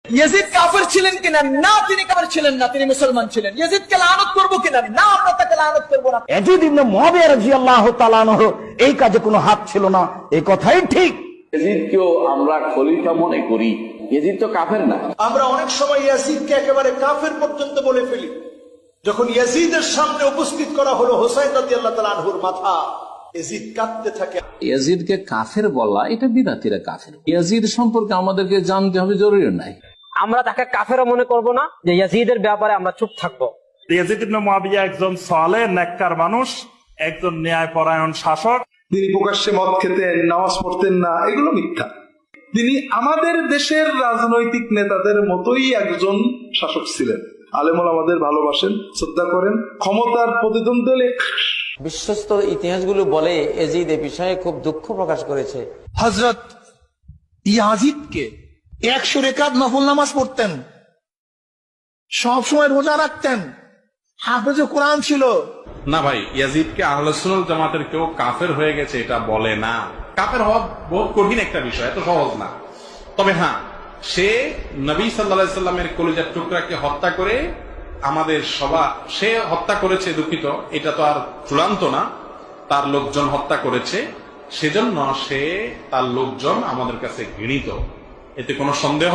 Yazid কাফের ছিলেন কিনা? না, তিনি কাফের ছিলেন না, তিনি মুসলমান ছিলেন। ইয়াজিদকে লানত করব কিনা? না, আমরা তাকে লানত করব না। ইয়াজিদ ইবনে মুআবিয়া রাদিয়াল্লাহু তাআলা আনহু এই কাজে কোনো হাত ছিল না, এই কথাই ঠিক। ইয়াজিদকেও আমরা খলিফা মনে করি, ইয়াজিদ তো কাফের না। আমরা অনেক সময় ইয়াজিদকে একেবারে কাফের পর্যন্ত বলে ফেলি। যখন ইয়াজিদের সামনে উপস্থিত করা হলো হোসাইন রাদিয়াল্লাহু তাআলা আনহুর মাথা, ইয়াজিদ কাঁদতে থাকে। ইয়াজিদকে কাফের বলা, এটা বিদাতিরা কাফের। ইয়াজিদ সম্পর্কে আমাদেরকে জানতে হবে, জরুরি নাই। আমরা তাকে কাফেরও মনে করব না, যে ইয়াজিদের ব্যাপারে আমরা চুপ থাকবো। ইয়াজিদ ইবনে মুআবিয়া একজন সালেহ নেককার মানুষ, একজন ন্যায়পরায়ণ শাসক। তিনি প্রকাশ্যে মদ খেতেন, নামাজ পড়তেন না, এগুলো মিথ্যা। তিনি আমাদের দেশের রাজনৈতিক নেতাদের মতোই একজন শাসক ছিলেন। আলেমুল আমাদের ভালোবাসেন, শ্রদ্ধা করেন, ক্ষমতার প্রতিদ্বন্দ্বী হলে বিশ্বস্ত ইতিহাসগুলো বলে ইয়াজিদ এ বিষয়ে খুব দুঃখ প্রকাশ করেছে। হযরত ইয়াজিদকে 100 রাকাত নফল নামাজ পড়তেন, সব সময় রোজা রাখতেন, হাফেজে কোরআন ছিল। না ভাই, ইয়াজিদকে আহলে সুন্নাত জামাতের কেউ কাফের হয়ে গেছে এটা বলে না। কাফের হওয়া বহুত কঠিন একটা বিষয়, এত সহজ না। তবে হ্যাঁ, সে নবী সাল্লাল্লাহু আলাইহি সাল্লামের কলিজার টুকরাকে হত্যা করে আমাদের সে হত্যা করেছে, দুঃখিত, এটা তো আর চূড়ান্ত না, তার লোকজন হত্যা করেছে, সেজন্য তার লোকজন আমাদের কাছে ঘৃণিত, এতে কোনো সন্দেহ